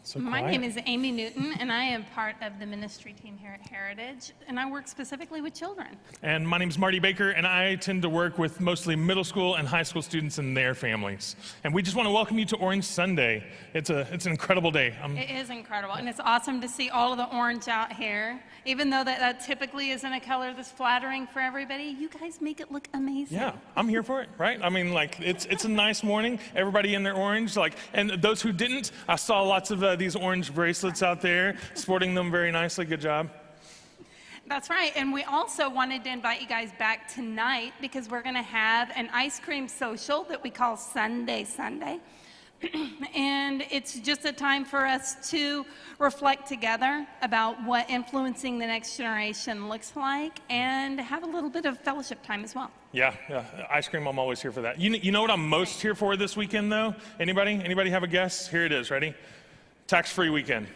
So My quiet. name is Amy Newton, and I am part of the ministry team here at Heritage, and I work specifically with children. And my name's Marty Baker, and I tend to work with mostly middle school and high school students and their families. And we just want to welcome you to Orange Sunday. It's an incredible day. It is incredible, and it's awesome to see all of the orange out here. Even though that typically isn't a color that's flattering for everybody, you guys make it look amazing. Yeah, I'm here for it, right? I mean, like, it's a nice morning. Everybody in their orange, and those who didn't, I saw lots of these orange bracelets out there, sporting them very nicely. Good job. That's right, and we also wanted to invite you guys back tonight because we're gonna have an ice cream social that we call Sunday. And it's just a time for us to reflect together about what influencing the next generation looks like and have a little bit of fellowship time as well. Yeah, ice cream, I'm always here for that. You know what I'm most here for this weekend, though? Anybody have a guess? Here it is, ready? Tax-free weekend.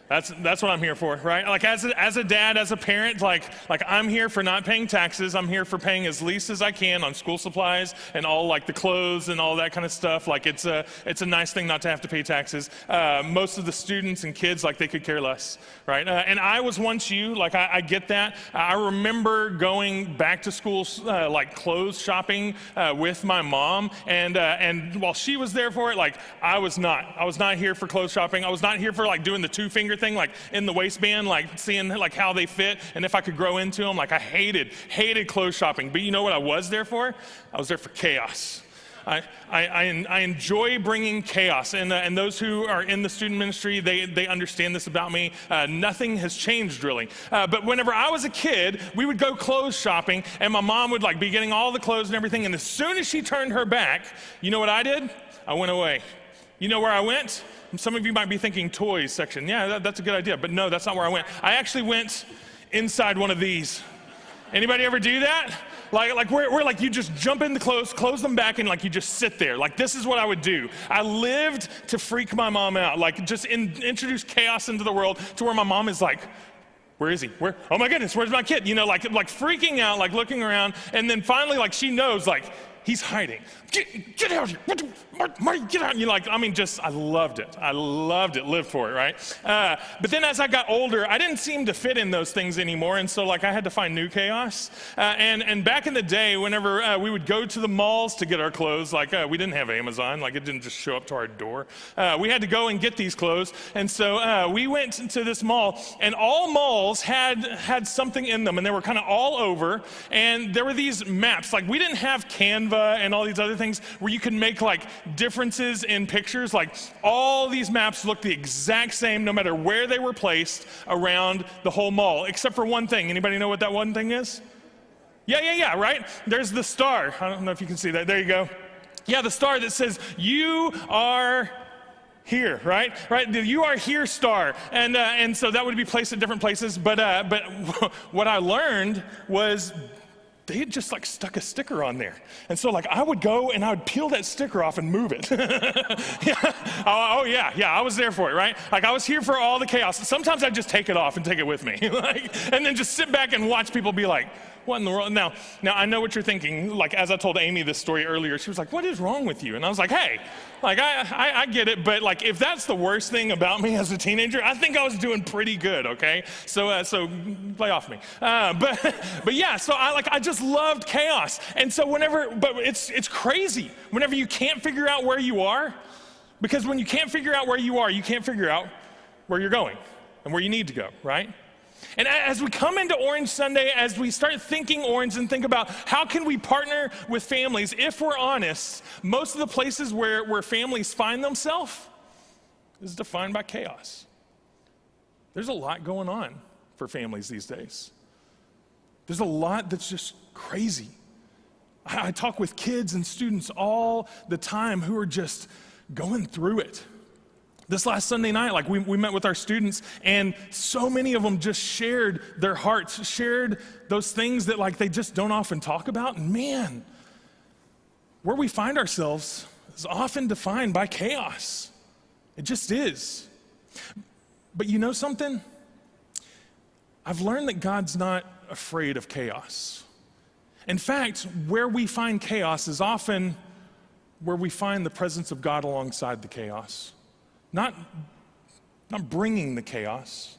That's what I'm here for, right? Like as a dad, as a parent, like I'm here for not paying taxes. I'm here for paying as least as I can on school supplies and all like the clothes and all that kind of stuff. Like it's a nice thing not to have to pay taxes. Most of the students and kids, like they could care less, right? And I was once you, like I get that. I remember going back to school, like clothes shopping with my mom, and while she was there for it, like I was not here for clothes shopping. I was not here for like doing the two-finger thing, like in the waistband, like seeing like how they fit and if I could grow into them. Like I hated clothes shopping. But you know what I was there for? I was there for chaos. I enjoy bringing chaos, and those who are in the student ministry, they understand this about me. Nothing has changed really. But whenever I was a kid, we would go clothes shopping, and my mom would like be getting all the clothes and everything. And as soon as she turned her back, you know what I did? I went away. You know where I went? Some of you might be thinking toys section. Yeah, that's a good idea, but no, that's not where I went. I actually went inside one of these. Anybody ever do that? Like where like you just jump in the clothes, close them back, and like you just sit there. Like this is what I would do. I lived to freak my mom out. Like just introduce chaos into the world to where my mom is like, where is he? Where? Oh my goodness, where's my kid? You know, like freaking out, like looking around, and then finally like she knows like he's hiding. Get out here. Marty, get out. You like, I mean, I loved it. Lived for it, right? But then as I got older, I didn't seem to fit in those things anymore. And so like I had to find new chaos. And back in the day, whenever we would go to the malls to get our clothes, like we didn't have Amazon, like it didn't just show up to our door. We had to go and get these clothes. And so we went to this mall, and all malls had something in them, and they were kind of all over. And there were these maps. Like we didn't have Canva and all these other things where you could make like differences in pictures. Like all these maps looked the exact same no matter where they were placed around the whole mall, except for one thing. Anybody know what that one thing is? Yeah, right? There's the star. I don't know if you can see that. There you go. Yeah, the star that says, you are here, right? The you are here star. And so that would be placed at different places. But what I learned was they had just like stuck a sticker on there. And so like I would go and I would peel that sticker off and move it. Yeah. Oh yeah, I was there for it, right? Like I was here for all the chaos. Sometimes I'd just take it off and take it with me. And then just sit back and watch people be like, what in the world? Now I know what you're thinking. Like as I told Amy this story earlier, she was like, what is wrong with you? And I was like, hey, like I get it, but like if that's the worst thing about me as a teenager, I think I was doing pretty good, okay? So play off me. But yeah, so I just loved chaos. And so but it's crazy whenever you can't figure out where you are, because when you can't figure out where you are, you can't figure out where you're going and where you need to go, right? And as we come into Orange Sunday, as we start thinking orange and think about how can we partner with families, if we're honest, most of the places where families find themselves is defined by chaos. There's a lot going on for families these days. There's a lot that's just crazy. I talk with kids and students all the time who are just going through it. This last Sunday night, like we met with our students, and so many of them just shared their hearts, shared those things that like they just don't often talk about. And man, where we find ourselves is often defined by chaos. It just is. But you know something? I've learned that God's not afraid of chaos. In fact, where we find chaos is often where we find the presence of God alongside the chaos. Not not bringing the chaos,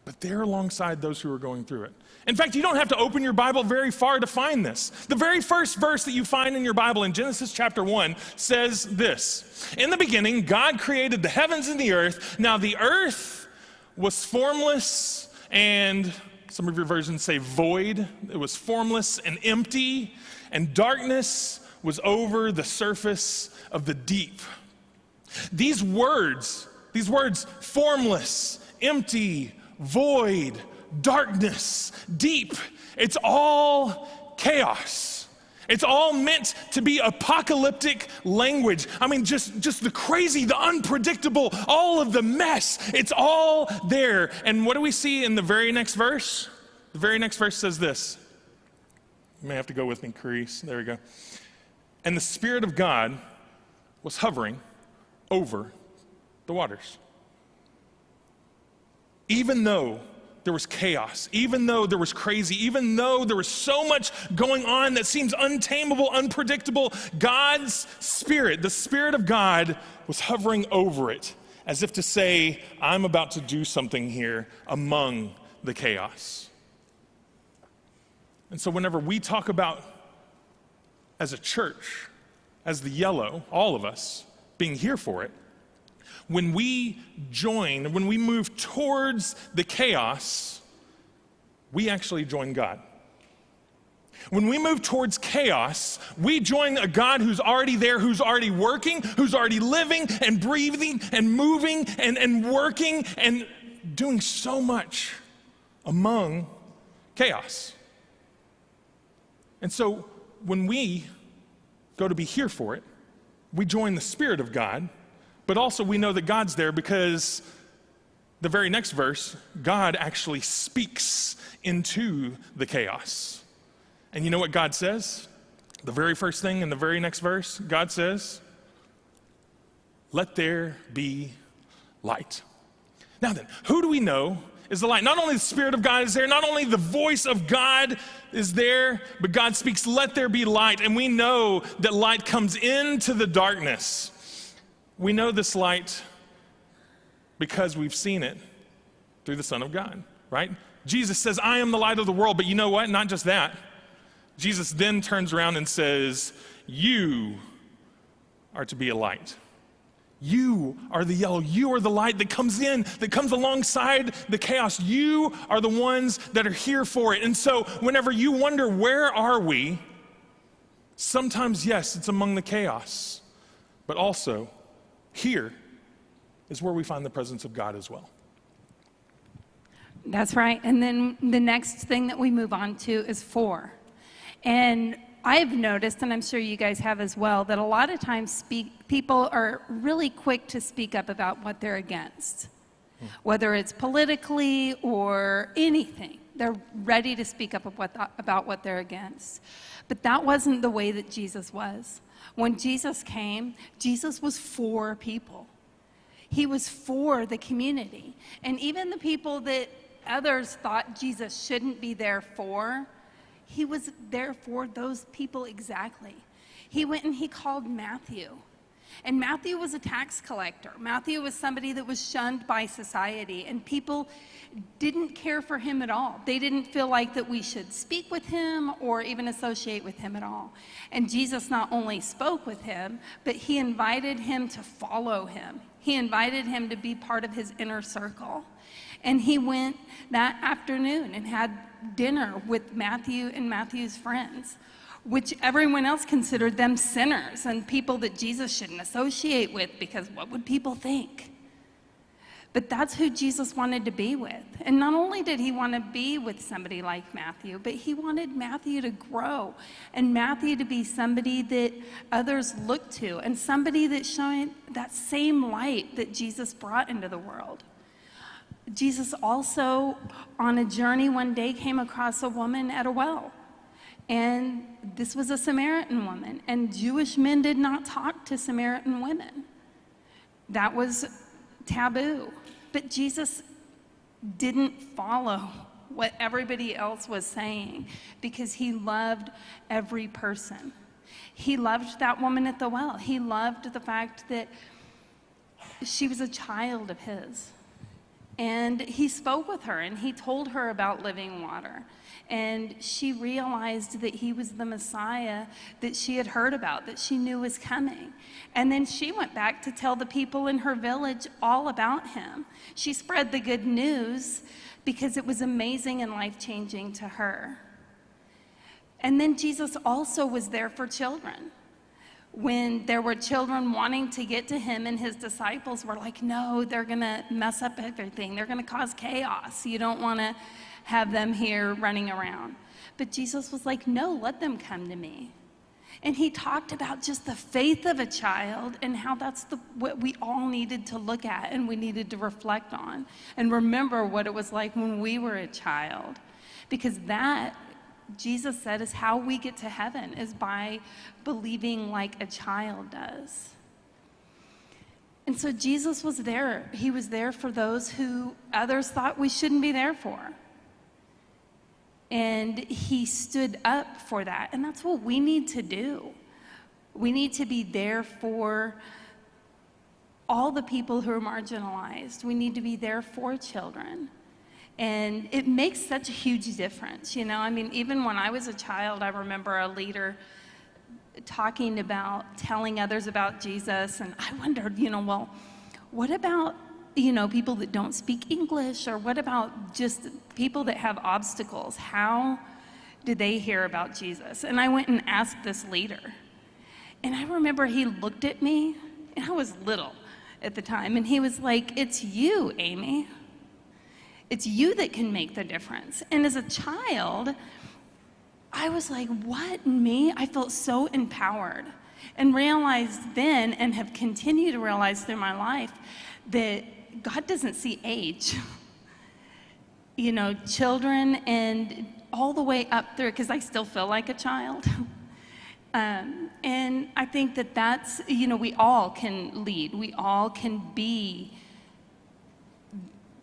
but they're alongside those who are going through it. In fact, you don't have to open your Bible very far to find this. The very first verse that you find in your Bible in Genesis chapter 1 says this: "In the beginning, God created the heavens and the earth. Now the earth was formless and," some of your versions say void. It was formless and empty, and darkness was over the surface of the deep. These words, formless, empty, void, darkness, deep, it's all chaos. It's all meant to be apocalyptic language. I mean, just the crazy, the unpredictable, all of the mess. It's all there. And what do we see in the very next verse? The very next verse says this. You may have to go with me, Carice. There we go. "And the Spirit of God was hovering over the waters." Even though there was chaos, even though there was crazy, even though there was so much going on that seems untamable, unpredictable, God's Spirit, the Spirit of God, was hovering over it, as if to say, I'm about to do something here among the chaos. And so whenever we talk about, as a church, as the Yellow, all of us, being here for it, when we join, when we move towards the chaos, we actually join God. When we move towards chaos, we join a God who's already there, who's already working, who's already living and breathing and moving and working and doing so much among chaos. And so when we go to be here for it, we join the Spirit of God. But also we know that God's there because the very next verse, God actually speaks into the chaos. And you know what God says? The very first thing in the very next verse, God says, "Let there be light." Now then, who do we know is the light? Not only the Spirit of God is there, not only the voice of God is there, but God speaks, "Let there be light." And we know that light comes into the darkness. We know this light because we've seen it through the Son of God, right? Jesus says, "I am the light of the world," but you know what? Not just that. Jesus then turns around and says, "You are to be a light. You are the Yellow. You are the light that comes in, that comes alongside the chaos. You are the ones that are here for it." And so whenever you wonder, where are we? Sometimes, yes, it's among the chaos, but also here is where we find the presence of God as well. That's right. And then the next thing that we move on to is 4. And I've noticed, and I'm sure you guys have as well, that a lot of times people are really quick to speak up about what they're against, whether it's politically or anything. They're ready to speak up about what they're against. But that wasn't the way that Jesus was. When Jesus came, Jesus was for people. He was for the community. And even the people that others thought Jesus shouldn't be there for, he was there for those people exactly. He went and he called Matthew. And Matthew was a tax collector. Matthew was somebody that was shunned by society, and people didn't care for him at all. They didn't feel like that we should speak with him or even associate with him at all. And Jesus not only spoke with him, but he invited him to follow him. He invited him to be part of his inner circle. And he went that afternoon and had dinner with Matthew and Matthew's friends, which everyone else considered them sinners and people that Jesus shouldn't associate with, because what would people think? But that's who Jesus wanted to be with. And not only did he want to be with somebody like Matthew, but he wanted Matthew to grow and Matthew to be somebody that others looked to and somebody that showed that same light that Jesus brought into the world. Jesus also, on a journey one day, came across a woman at a well. And this was a Samaritan woman, and Jewish men did not talk to Samaritan women. That was taboo. But Jesus didn't follow what everybody else was saying because he loved every person. He loved that woman at the well. He loved the fact that she was a child of his. And he spoke with her and he told her about living water. And she realized that he was the Messiah that she had heard about, that she knew was coming. And then she went back to tell the people in her village all about him. She spread the good news because it was amazing and life-changing to her. And then Jesus also was there for children. When there were children wanting to get to him and his disciples were like, no, they're gonna mess up everything. They're gonna cause chaos. You don't wanna have them here running around. But Jesus was like, no, let them come to me. And he talked about just the faith of a child and how that's what we all needed to look at and we needed to reflect on and remember what it was like when we were a child. Because that, Jesus said, is how we get to heaven, is by believing like a child does. And so Jesus was there. He was there for those who others thought we shouldn't be there for. And he stood up for that. And that's what we need to do. We need to be there for all the people who are marginalized. We need to be there for children. And it makes such a huge difference, you know? I mean, even when I was a child, I remember a leader talking about telling others about Jesus. And I wondered, you know, well, what about, you know, people that don't speak English, or what about just people that have obstacles? How did they hear about Jesus? And I went and asked this leader. And I remember he looked at me, and I was little at the time, and he was like, it's you, Amy. It's you that can make the difference. And as a child, I was like, what, me? I felt so empowered and realized then, and have continued to realize through my life, that God doesn't see age. You know, children and all the way up through, because I still feel like a child. And I think that that's, you know, we all can lead. We all can be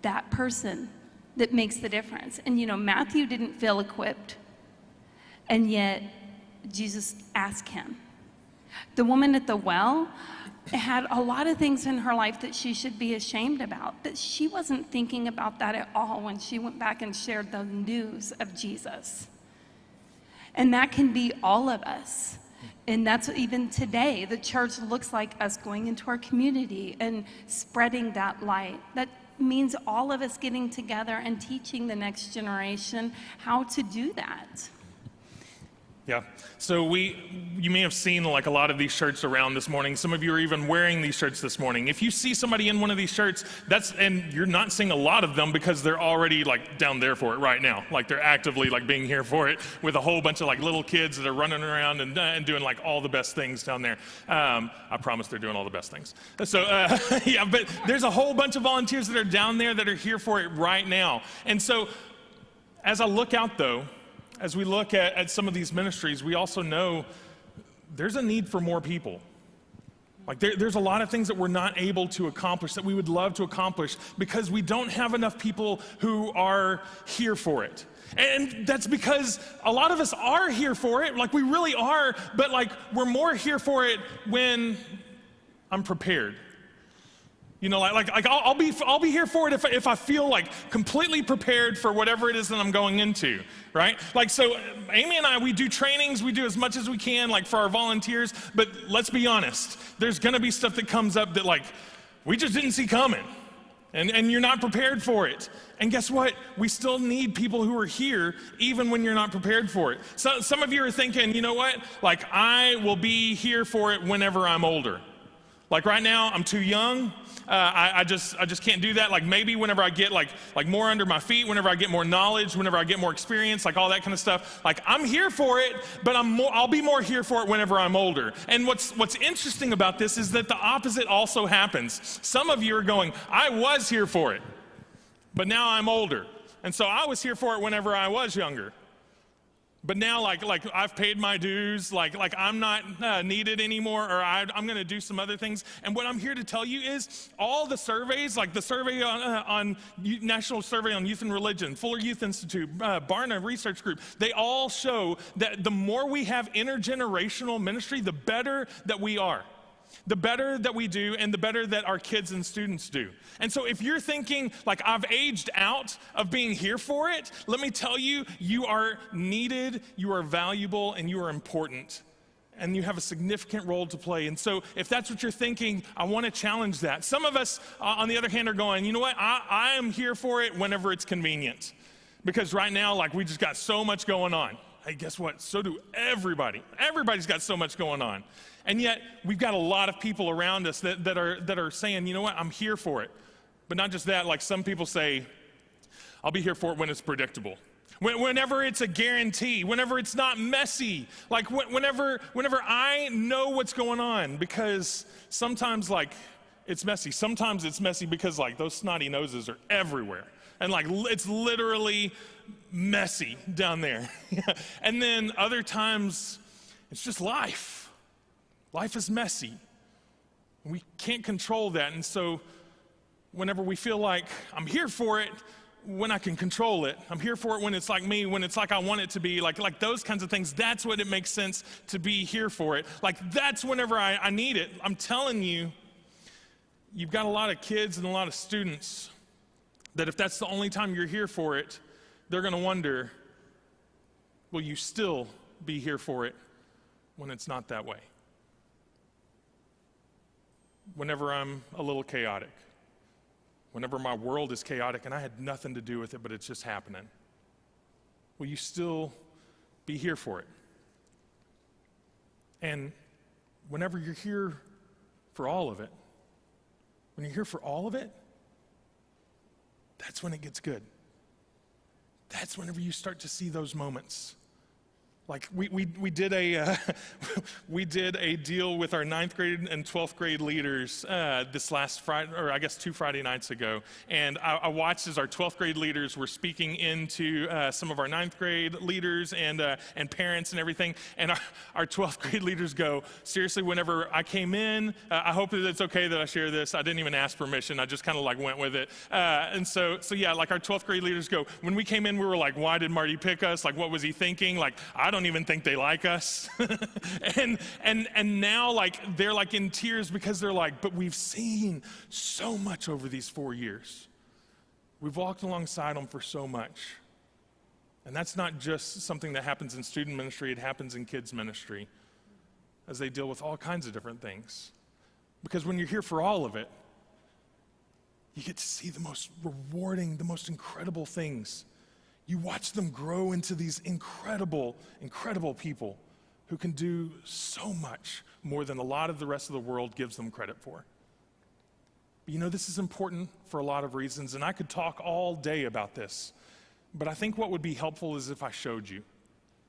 that person that makes the difference. And you know, Matthew didn't feel equipped, and yet Jesus asked him. The woman at the well had a lot of things in her life that she should be ashamed about, but she wasn't thinking about that at all when she went back and shared the news of Jesus. And that can be all of us. And that's even today, the church looks like us going into our community and spreading that light. That means all of us getting together and teaching the next generation how to do that. Yeah, so you may have seen like a lot of these shirts around this morning. Some of you are even wearing these shirts this morning. If you see somebody in one of these shirts, and you're not seeing a lot of them because they're already like down there for it right now. Like they're actively like being here for it with a whole bunch of like little kids that are running around and doing like all the best things down there. I promise they're doing all the best things. So yeah, but there's a whole bunch of volunteers that are down there that are here for it right now. And so as I look out though, as we look at some of these ministries, we also know there's a need for more people. Like there's a lot of things that we're not able to accomplish that we would love to accomplish because we don't have enough people who are here for it. And that's because a lot of us are here for it, like we really are, but like we're more here for it when I'm prepared. You know, like I'll be here for it if I feel like completely prepared for whatever it is that I'm going into, right? Like, so Amy and I, we do trainings, we do as much as we can, like for our volunteers, but let's be honest, there's gonna be stuff that comes up that like, we just didn't see coming, and you're not prepared for it. And guess what? We still need people who are here even when you're not prepared for it. So some of you are thinking, you know what? Like, I will be here for it whenever I'm older. Like right now, I'm too young. I just can't do that. Like maybe whenever I get like more under my feet, whenever I get more knowledge, whenever I get more experience, like all that kind of stuff. Like I'm here for it, but I'll be more here for it whenever I'm older. And what's interesting about this is that the opposite also happens. Some of you are going, I was here for it, but now I'm older. And so I was here for it whenever I was younger. But now, like I've paid my dues, like I'm not needed anymore, or I'm going to do some other things. And what I'm here to tell you is all the surveys, like the survey on National Survey on Youth and Religion, Fuller Youth Institute, Barna Research Group, they all show that the more we have intergenerational ministry, the better that we are. the better that we do and the better that our kids and students do. And so if you're thinking like I've aged out of being here for it, let me tell you, you are needed, you are valuable, and you are important. And you have a significant role to play. And so if that's what you're thinking, I want to challenge that. Some of us, on the other hand, are going, you know what, I am here for it whenever it's convenient. Because right now, like, we just got so much going on. Hey, guess what? So do everybody. Everybody's got so much going on. And yet, we've got a lot of people around us that are saying, you know what, I'm here for it. But not just that, like some people say, I'll be here for it when it's predictable. Whenever it's a guarantee, whenever it's not messy, like whenever I know what's going on, because sometimes like it's messy. Sometimes it's messy because like those snotty noses are everywhere. And like it's literally messy down there. And then other times it's just life. Life is messy. We can't control that. And so whenever we feel like I'm here for it, when I can control it, I'm here for it when it's like me, when it's like I want it to be, like those kinds of things, that's when it makes sense to be here for it. Like that's whenever I need it. I'm telling you, you've got a lot of kids and a lot of students that if that's the only time you're here for it, they're going to wonder, will you still be here for it when it's not that way? Whenever I'm a little chaotic, whenever my world is chaotic and I had nothing to do with it, but it's just happening, will you still be here for it? And whenever you're here for all of it, when you're here for all of it, that's when it gets good. That's whenever you start to see those moments. Like we did a we did a deal with our 9th grade and 12th grade leaders this last Friday, or I guess 2 Friday nights ago. And I watched as our 12th grade leaders were speaking into some of our 9th grade leaders and parents and everything. And our 12th grade leaders go, seriously, whenever I came in, I hope that it's okay that I share this. I didn't even ask permission. I just kind of like went with it. And so yeah, like our 12th grade leaders go, when we came in, we were like, why did Marty pick us? Like, what was he thinking? Like, I don't even think they like us. and now like they're like in tears because they're like, but we've seen so much over these 4 years. We've walked alongside them for so much. And that's not just something that happens in student ministry, it happens in kids ministry as they deal with all kinds of different things. Because when you're here for all of it, you get to see the most rewarding, the most incredible things. You watch them grow into these incredible, incredible people who can do so much more than a lot of the rest of the world gives them credit for. But you know, this is important for a lot of reasons, and I could talk all day about this, but I think what would be helpful is if I showed you.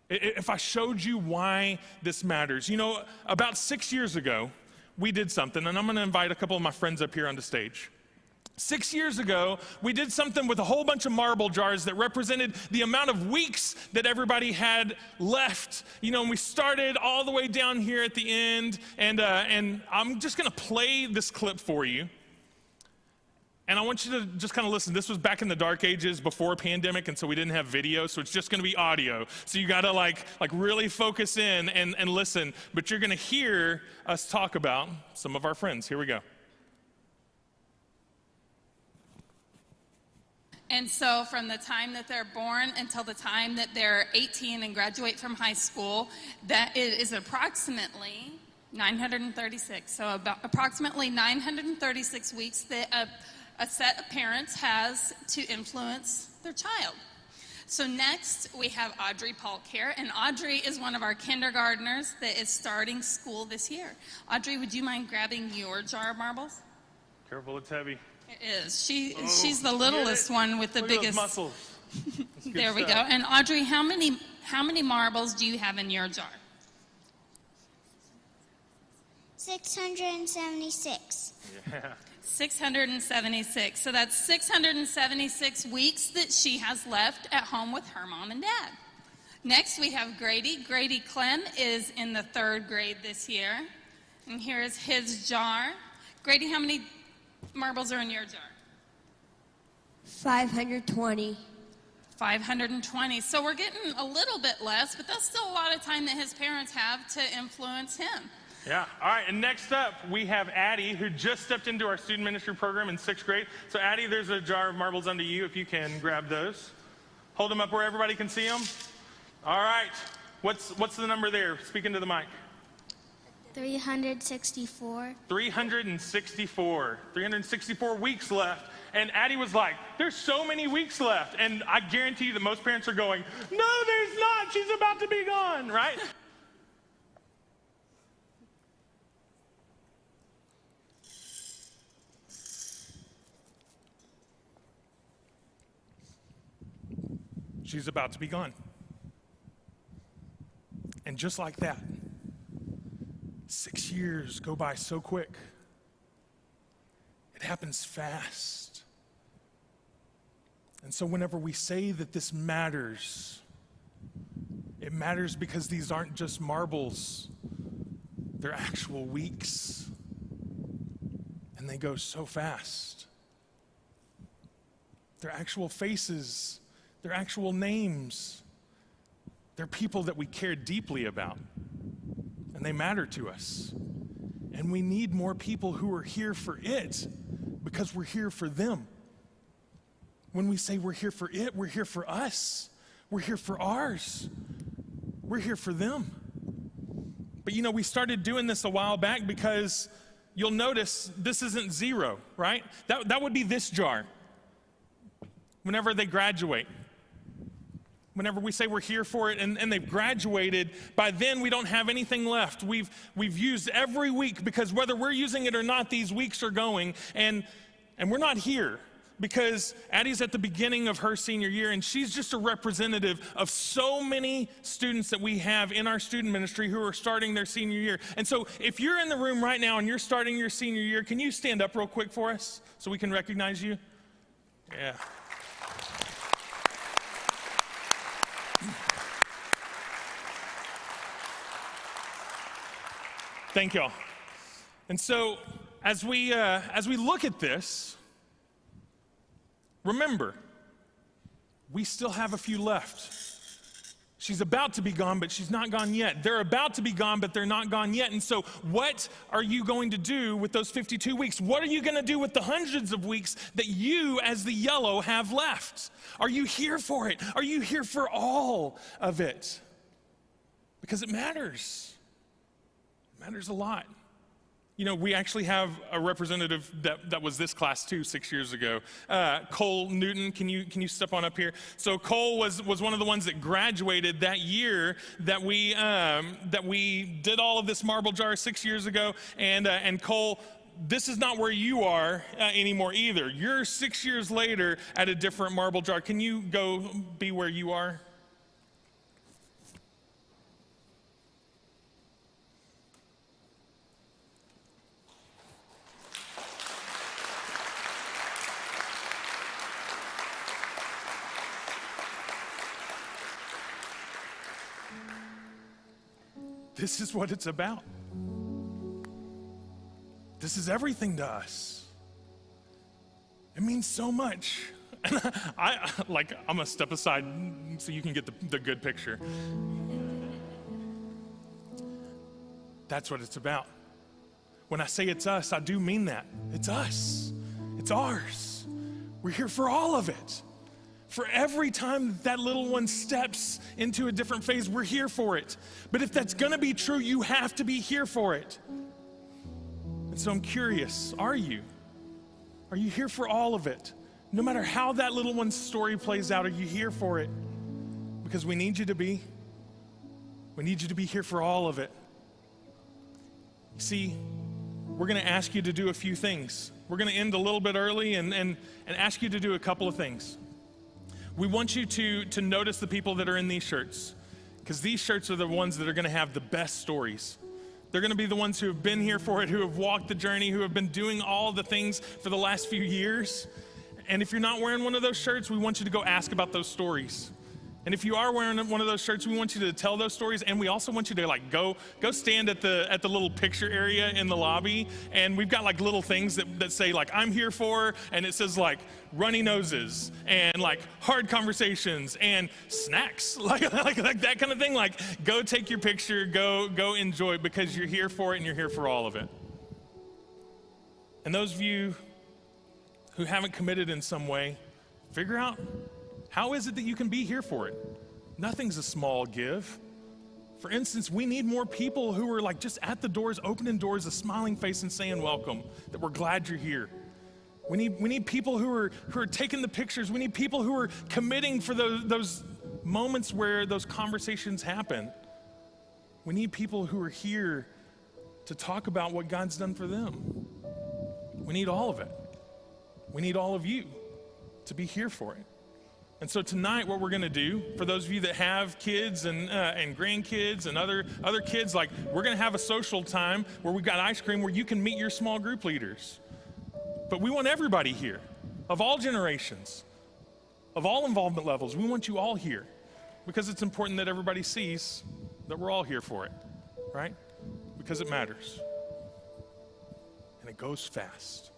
If I showed you why this matters. You know, about 6 years ago, we did something, and I'm going to invite a couple of my friends up here on the stage. 6 years ago, we did something with a whole bunch of marble jars that represented the amount of weeks that everybody had left. You know, and we started all the way down here at the end, and I'm just going to play this clip for you. And I want you to just kind of listen. This was back in the dark ages before pandemic, and so we didn't have video, so it's just going to be audio. So you got to like really focus in and listen. But you're going to hear us talk about some of our friends. Here we go. And so from the time that they're born until the time that they're 18 and graduate from high school, that is approximately 936. So about approximately 936 weeks that a set of parents has to influence their child. So next we have Audrey Polk here, and Audrey is one of our kindergartners that is starting school this year. Audrey, would you mind grabbing your jar of marbles? Careful, it's heavy. It is. She's the littlest one with the Look biggest at those muscles. There we go. And Audrey, how many marbles do you have in your jar? 676. Yeah. 676. So that's 676 weeks that she has left at home with her mom and dad. Next we have Grady. Grady Clem is in the 3rd grade this year. And here is his jar. Grady, how many marbles are in your jar? 520. 520. So we're getting a little bit less, but that's still a lot of time that his parents have to influence him. Yeah. All right. And next up, we have Addie, who just stepped into our student ministry program in 6th grade. So, Addie, there's a jar of marbles under you if you can grab those. Hold them up where everybody can see them. All right. What's the number there? Speak into the mic. 364. 364. 364 weeks left. And Addie was like, there's so many weeks left. And I guarantee you that most parents are going, no, there's not. She's about to be gone, right? She's about to be gone. And just like that, 6 years go by so quick. It happens fast. And so whenever we say that this matters, it matters because these aren't just marbles. They're actual weeks. And they go so fast. They're actual faces. They're actual names. They're people that we care deeply about. And they matter to us. And we need more people who are here for it because we're here for them. When we say we're here for it, we're here for us. We're here for ours. We're here for them. But you know, we started doing this a while back because you'll notice this isn't zero, right? That would be this jar whenever they graduate. Whenever we say we're here for it and they've graduated, by then we don't have anything left. We've used every week because whether we're using it or not, these weeks are going. And we're not here because Addie's at the beginning of her senior year and she's just a representative of so many students that we have in our student ministry who are starting their senior year. And so if you're in the room right now and you're starting your senior year, can you stand up real quick for us so we can recognize you? Yeah. Thank y'all. And so, as we look at this, remember, we still have a few left. She's about to be gone, but she's not gone yet. They're about to be gone, but they're not gone yet. And so, what are you going to do with those 52 weeks? What are you going to do with the hundreds of weeks that you, as the yellow, have left? Are you here for it? Are you here for all of it? Because it matters. Matters a lot. You know, we actually have a representative that was this class too 6 years ago. Cole Newton, can you step on up here? So Cole was one of the ones that graduated that year that we did all of this marble jar 6 years ago. And Cole, this is not where you are anymore either. You're 6 years later at a different marble jar. Can you go be where you are? This is what it's about. This is everything to us. It means so much. And I'm gonna step aside so you can get the good picture. That's what it's about. When I say it's us, I do mean that. It's us. It's ours. We're here for all of it. For every time that little one steps into a different phase, we're here for it. But if that's gonna be true, you have to be here for it. And so I'm curious, are you? Are you here for all of it? No matter how that little one's story plays out, are you here for it? Because we need you to be. We need you to be here for all of it. See, we're gonna ask you to do a few things. We're gonna end a little bit early and ask you to do a couple of things. We want you to notice the people that are in these shirts, because these shirts are the ones that are going to have the best stories. They're going to be the ones who have been here for it, who have walked the journey, who have been doing all the things for the last few years. And if you're not wearing one of those shirts, we want you to go ask about those stories. And if you are wearing one of those shirts, we want you to tell those stories, and we also want you to like go stand at the little picture area in the lobby, and we've got like little things that say like I'm here for, and it says like runny noses and like hard conversations and snacks, like that kind of thing. Like go take your picture, go enjoy it, because you're here for it and you're here for all of it. And those of you who haven't committed in some way, figure out, how is it that you can be here for it? Nothing's a small give. For instance, we need more people who are like just at the doors, opening doors, a smiling face and saying welcome, that we're glad you're here. We need people who are taking the pictures. We need people who are committing for those moments where those conversations happen. We need people who are here to talk about what God's done for them. We need all of it. We need all of you to be here for it. And so tonight, what we're going to do, for those of you that have kids and grandkids and other kids, like we're going to have a social time where we've got ice cream where you can meet your small group leaders. But we want everybody here, of all generations, of all involvement levels. We want you all here, because it's important that everybody sees that we're all here for it, right? Because it matters. And it goes fast.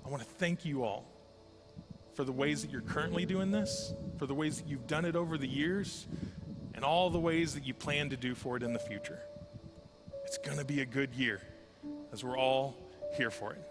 I want to thank you all for the ways that you're currently doing this, for the ways that you've done it over the years, and all the ways that you plan to do for it in the future. It's going to be a good year, as we're all here for it.